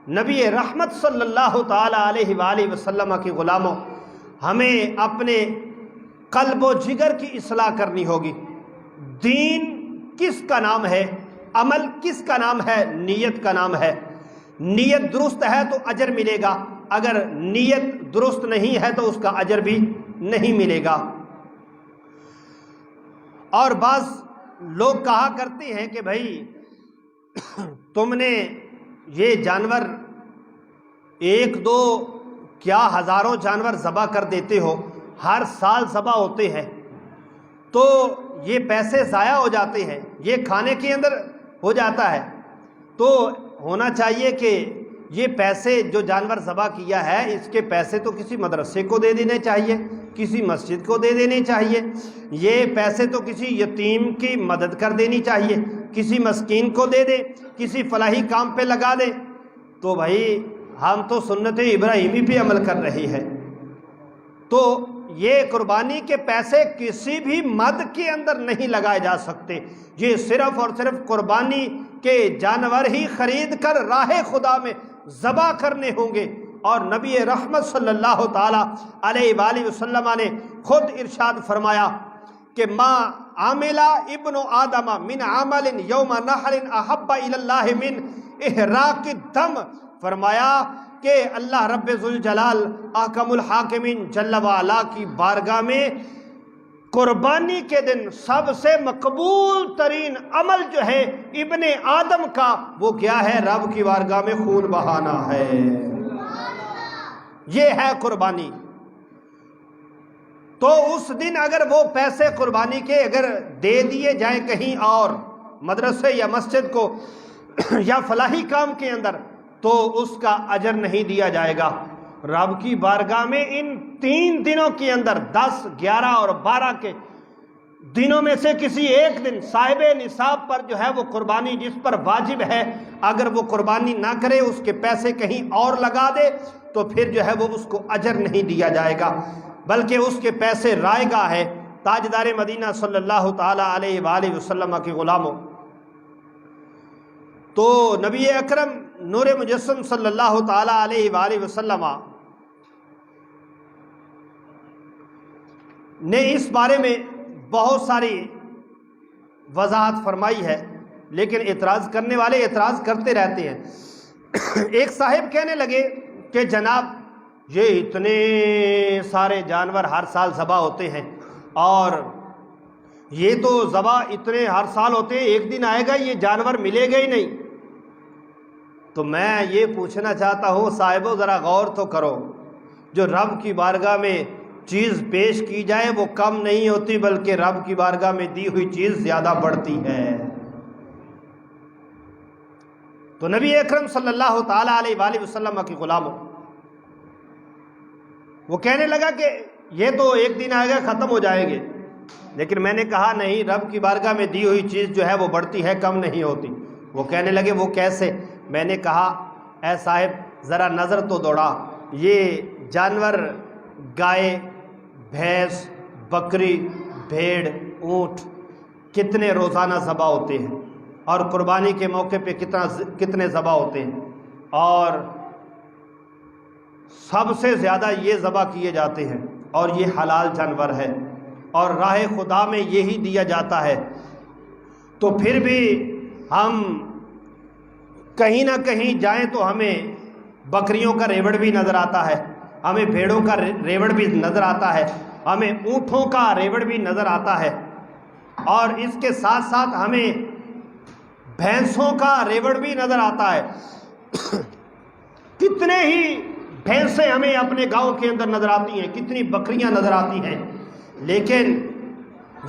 نبی رحمت صلی اللہ تعالی علیہ وآلہ وسلم کی غلاموں، ہمیں اپنے قلب و جگر کی اصلاح کرنی ہوگی۔ دین کس کا نام ہے؟ عمل کس کا نام ہے؟ نیت کا نام ہے۔ نیت درست ہے تو اجر ملے گا، اگر نیت درست نہیں ہے تو اس کا اجر بھی نہیں ملے گا۔ اور بعض لوگ کہا کرتے ہیں کہ بھائی تم نے یہ جانور ایک دو کیا ہزاروں جانور ذبح کر دیتے ہو، ہر سال ذبح ہوتے ہیں، تو یہ پیسے ضائع ہو جاتے ہیں، یہ کھانے کے اندر ہو جاتا ہے، تو ہونا چاہیے کہ یہ پیسے جو جانور ذبح کیا ہے اس کے پیسے تو کسی مدرسے کو دے دینے چاہیے، کسی مسجد کو دے دینے چاہیے، یہ پیسے تو کسی یتیم کی مدد کر دینی چاہیے، کسی مسکین کو دے دے، کسی فلاحی کام پہ لگا دے۔ تو بھائی ہم تو سنت ابراہیمی پہ عمل کر رہے ہیں، تو یہ قربانی کے پیسے کسی بھی مد کے اندر نہیں لگائے جا سکتے، یہ صرف اور صرف قربانی کے جانور ہی خرید کر راہ خدا میں ذبح کرنے ہوں گے۔ اور نبی رحمت صلی اللہ تعالی علیہ وآلہ وسلم نے خود ارشاد فرمایا کہ ما عمل ابن آدم من عمل یوم نحر احب الی اللہ من احراق الدم، فرمایا کہ اللہ رب ذوالجلال احکم الحاکمین جل وعلا کی بارگاہ میں قربانی کے دن سب سے مقبول ترین عمل جو ہے ابن آدم کا، وہ کیا ہے؟ رب کی بارگاہ میں خون بہانا ہے، یہ ہے قربانی۔ تو اس دن اگر وہ پیسے قربانی کے اگر دے دیے جائیں کہیں اور مدرسے یا مسجد کو یا فلاحی کام کے اندر، تو اس کا اجر نہیں دیا جائے گا۔ رب کی بارگاہ میں ان 3 دنوں کے اندر 10، 11 اور 12 کے دنوں میں سے کسی ایک دن صاحب نصاب پر جو ہے وہ قربانی جس پر واجب ہے، اگر وہ قربانی نہ کرے، اس کے پیسے کہیں اور لگا دے، تو پھر جو ہے وہ اس کو اجر نہیں دیا جائے گا، بلکہ اس کے پیسے رائے گا ہے۔ تاجدار مدینہ صلی اللہ تعالی علیہ وآلہ وسلم کے غلاموں، تو نبی اکرم نور مجسم صلی اللہ تعالی علیہ وآلہ وسلم نے اس بارے میں بہت ساری وضاحت فرمائی ہے، لیکن اعتراض کرنے والے اعتراض کرتے رہتے ہیں۔ ایک صاحب کہنے لگے کہ جناب یہ اتنے سارے جانور ہر سال ذبح ہوتے ہیں، اور یہ تو ذبح اتنے ہر سال ہوتے ہیں، ایک دن آئے گا یہ جانور ملے گا ہی نہیں۔ تو میں یہ پوچھنا چاہتا ہوں صاحبو، ذرا غور تو کرو، جو رب کی بارگاہ میں چیز پیش کی جائے وہ کم نہیں ہوتی، بلکہ رب کی بارگاہ میں دی ہوئی چیز زیادہ بڑھتی ہے۔ تو نبی اکرم صلی اللہ تعالی علیہ وآلہ وسلم کی غلاموں، وہ کہنے لگا کہ یہ تو ایک دن آئے گا ختم ہو جائیں گے، لیکن میں نے کہا نہیں، رب کی بارگاہ میں دی ہوئی چیز جو ہے وہ بڑھتی ہے، کم نہیں ہوتی۔ وہ کہنے لگے وہ کیسے؟ میں نے کہا اے صاحب ذرا نظر تو دوڑا، یہ جانور گائے، بھینس، بکری، بھیڑ، اونٹ کتنے روزانہ ذبح ہوتے ہیں، اور قربانی کے موقع پہ کتنے ذبح ہوتے ہیں، اور سب سے زیادہ یہ ذبح کیے جاتے ہیں، اور یہ حلال جانور ہے، اور راہ خدا میں یہی دیا جاتا ہے۔ تو پھر بھی ہم کہیں نہ کہیں جائیں تو ہمیں بکریوں کا ریوڑ بھی نظر آتا ہے، ہمیں بھیڑوں کا ریوڑ بھی نظر آتا ہے، ہمیں اونٹوں کا ریوڑ بھی نظر آتا ہے، اور اس کے ساتھ ساتھ ہمیں بھینسوں کا ریوڑ بھی نظر آتا ہے۔ کتنے ہی بھینسیں ہمیں اپنے گاؤں کے اندر نظر آتی ہیں، کتنی بکریاں نظر آتی ہیں، لیکن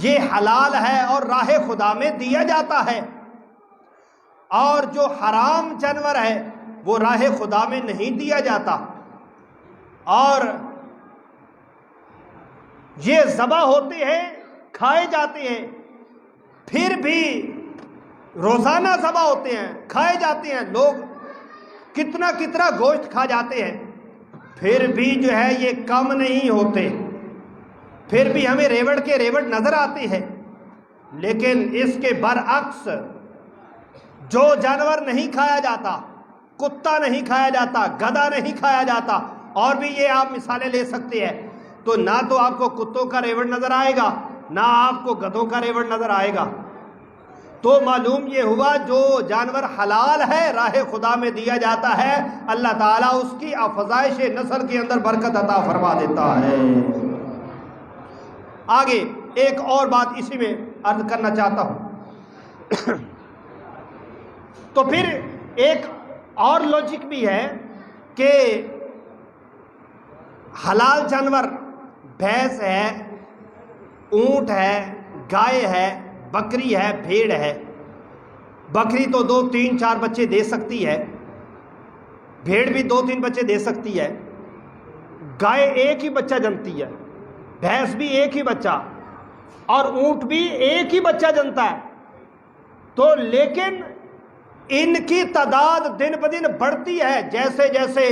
یہ حلال ہے اور راہ خدا میں دیا جاتا ہے، اور جو حرام جانور ہے وہ راہ خدا میں نہیں دیا جاتا۔ اور یہ ذبح ہوتے ہیں، کھائے جاتے ہیں، پھر بھی روزانہ ذبح ہوتے ہیں، کھائے جاتے ہیں، لوگ کتنا کتنا گوشت کھا جاتے ہیں، پھر بھی جو ہے یہ کم نہیں ہوتے، پھر بھی ہمیں ریوڑ کے ریوڑ نظر آتے ہیں۔ لیکن اس کے برعکس جو جانور نہیں کھایا جاتا، کتا نہیں کھایا جاتا، گدھا نہیں کھایا جاتا، اور بھی یہ آپ مثالیں لے سکتے ہیں۔ تو نہ تو آپ کو کتوں کا ریوڑ نظر آئے گا، نہ آپ کو گدھوں کا ریوڑ نظر آئے گا۔ تو معلوم یہ ہوا جو جانور حلال ہے راہ خدا میں دیا جاتا ہے، اللہ تعالیٰ اس کی افزائش نسل کے اندر برکت عطا فرما دیتا ہے۔ آگے ایک اور بات اسی میں عرض کرنا چاہتا ہوں۔ تو پھر ایک اور لاجک بھی ہے کہ حلال جانور بھینس ہے، اونٹ ہے، گائے ہے، بکری ہے، بھیڑ ہے۔ بکری تو 2 3 4 بچے دے سکتی ہے، بھیڑ بھی 2 3 بچے دے سکتی ہے، گائے ایک ہی بچہ جنتی ہے، بھینس بھی ایک ہی بچہ، اور اونٹ بھی ایک ہی بچہ جنتا ہے۔ تو لیکن ان کی تعداد دن بدن بڑھتی ہے، جیسے جیسے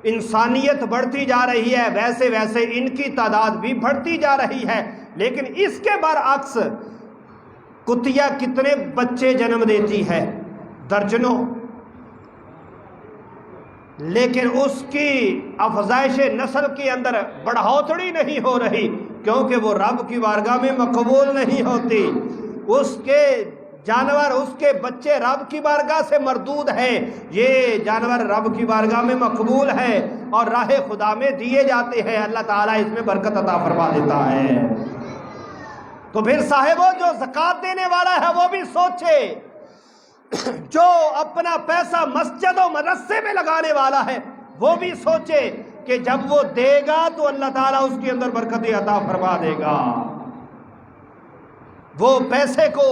انسانیت بڑھتی جا رہی ہے ویسے ویسے ان کی تعداد بھی بڑھتی جا رہی ہے۔ لیکن اس کے برعکس کتیا کتنے بچے جنم دیتی ہے؟ درجنوں۔ لیکن اس کی افزائش نسل کے اندر بڑھوتری نہیں ہو رہی، کیونکہ وہ رب کی بارگاہ میں مقبول نہیں ہوتی۔ اس کے جانور، اس کے بچے رب کی بارگاہ سے مردود ہیں، یہ جانور رب کی بارگاہ میں مقبول ہے اور راہ خدا میں دیے جاتے ہیں۔ اللہ تعالیٰ اس میں برکت عطا فرما دیتا ہے۔ تو پھر صاحبوں، جو زکوٰۃ دینے والا ہے وہ بھی سوچے، جو اپنا پیسہ مسجد و مدرسے میں لگانے والا ہے وہ بھی سوچے کہ جب وہ دے گا تو اللہ تعالیٰ اس کے اندر برکت عطا فرما دے گا۔ وہ پیسے کو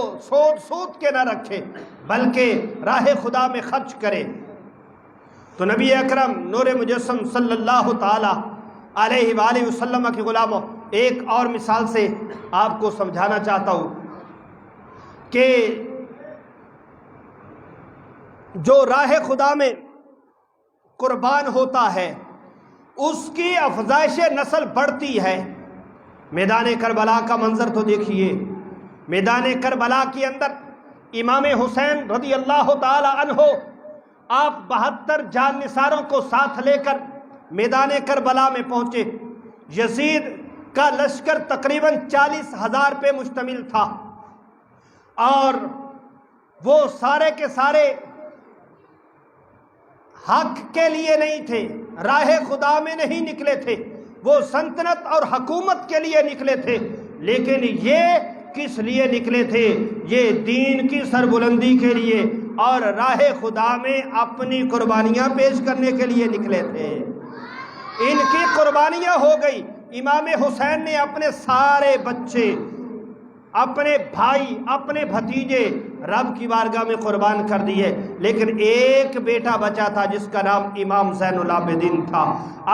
سود کے نہ رکھے بلکہ راہ خدا میں خرچ کرے۔ تو نبی اکرم نور مجسم صلی اللہ تعالی علیہ وآلہ وسلم کے غلاموں، ایک اور مثال سے آپ کو سمجھانا چاہتا ہوں کہ جو راہ خدا میں قربان ہوتا ہے اس کی افزائش نسل بڑھتی ہے۔ میدان کربلا کا منظر تو دیکھیے، میدان کربلا کے اندر امام حسین رضی اللہ تعالی عنہ آپ 72 جان نثاروں کو ساتھ لے کر میدان کربلا میں پہنچے۔ یزید کا لشکر تقریباً 40,000 پہ مشتمل تھا، اور وہ سارے کے سارے حق کے لیے نہیں تھے، راہ خدا میں نہیں نکلے تھے، وہ سلطنت اور حکومت کے لیے نکلے تھے۔ لیکن یہ کس لیے نکلے تھے؟ یہ دین کی سربلندی کے لیے اور راہ خدا میں اپنی قربانیاں پیش کرنے کے لیے نکلے تھے۔ ان کی قربانیاں ہو گئی۔ امام حسین نے اپنے سارے بچے، اپنے بھائی، اپنے بھتیجے رب کی بارگاہ میں قربان کر دیے، لیکن ایک بیٹا بچا تھا جس کا نام امام زین العابدین تھا۔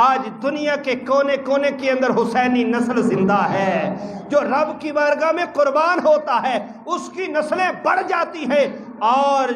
آج دنیا کے کونے کونے کے اندر حسینی نسل زندہ ہے۔ جو رب کی بارگاہ میں قربان ہوتا ہے اس کی نسلیں بڑھ جاتی ہیں، اور